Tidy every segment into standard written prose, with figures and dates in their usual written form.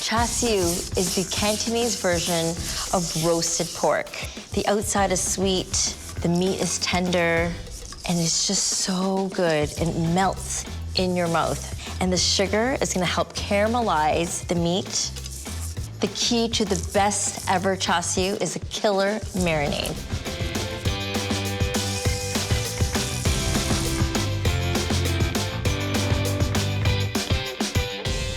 Chassiu is the Cantonese version of roasted pork. The outside is sweet, the meat is tender, and it's just so good. It melts in your mouth. And the sugar is gonna help caramelize the meat. The key to the best ever Chassiu is a killer marinade.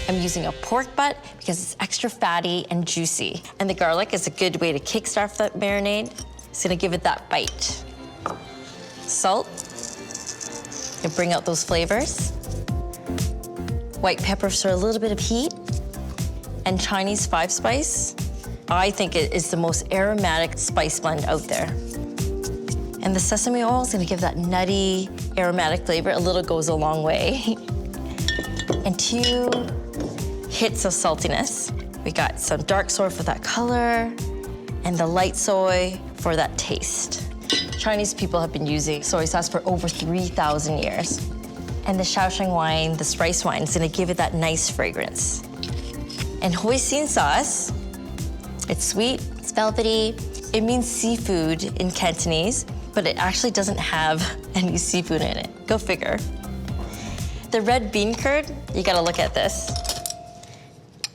I'm using a pork butt because it's extra fatty and juicy. And the garlic is a good way to kickstart that marinade. It's gonna give it that bite. Salt, and bring out those flavors. White pepper for a little bit of heat. And Chinese 5-spice. I think it is the most aromatic spice blend out there. And the sesame oil is gonna give that nutty, aromatic flavor. A little goes a long way. And 2 hits of saltiness. We got some dark soy for that color, and the light soy for that taste. Chinese people have been using soy sauce for over 3,000 years. And the Shaoxing wine, the rice wine, is gonna give it that nice fragrance. And hoisin sauce, it's sweet, it's velvety. It means seafood in Cantonese, but it actually doesn't have any seafood in it. Go figure. The red bean curd, you gotta look at this.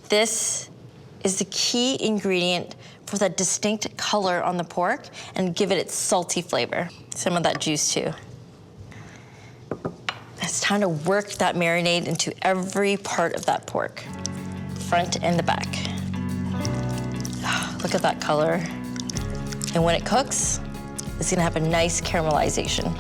This is the key ingredient for that distinct color on the pork and give it its salty flavor. Some of that juice too. It's time to work that marinade into every part of that pork, front and the back. Oh, look at that color. And when it cooks, it's gonna have a nice caramelization.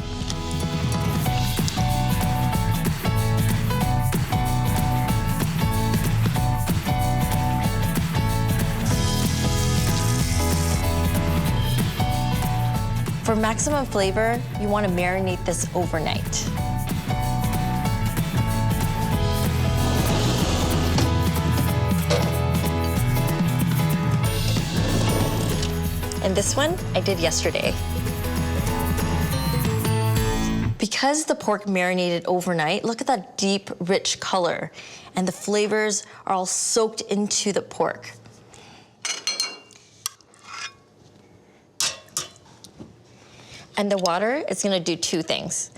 For maximum flavor, you want to marinate this overnight. And this one, I did yesterday. Because the pork marinated overnight, look at that deep, rich color. And the flavors are all soaked into the pork. And the water is gonna do 2 things.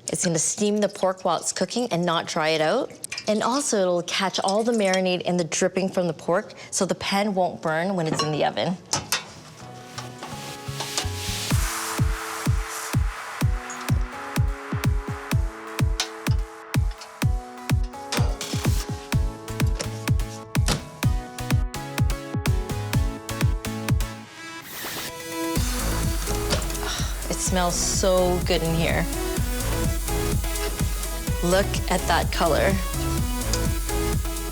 It's gonna steam the pork while it's cooking and not dry it out. And also it'll catch all the marinade and the dripping from the pork so the pan won't burn when it's in the oven. It smells so good in here. Look at that color.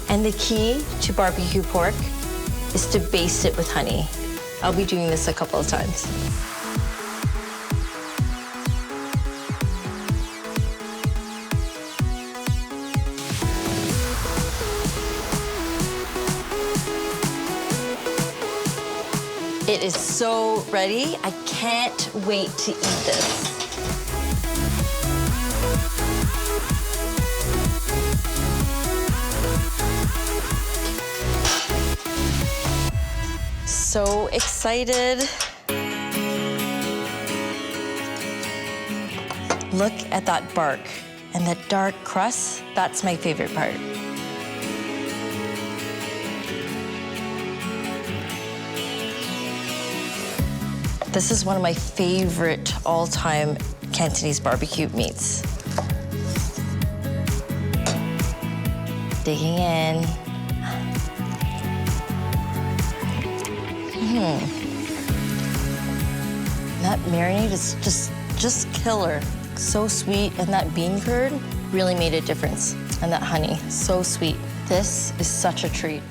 And the key to barbecue pork is to baste it with honey. I'll be doing this a couple of times. It is so ready. I can't wait to eat this. So excited. Look at that bark and that dark crust. That's my favorite part. This is one of my favorite all-time Cantonese barbecue meats. Digging in. That marinade is just killer. So sweet, and that bean curd really made a difference. And that honey, so sweet. This is such a treat.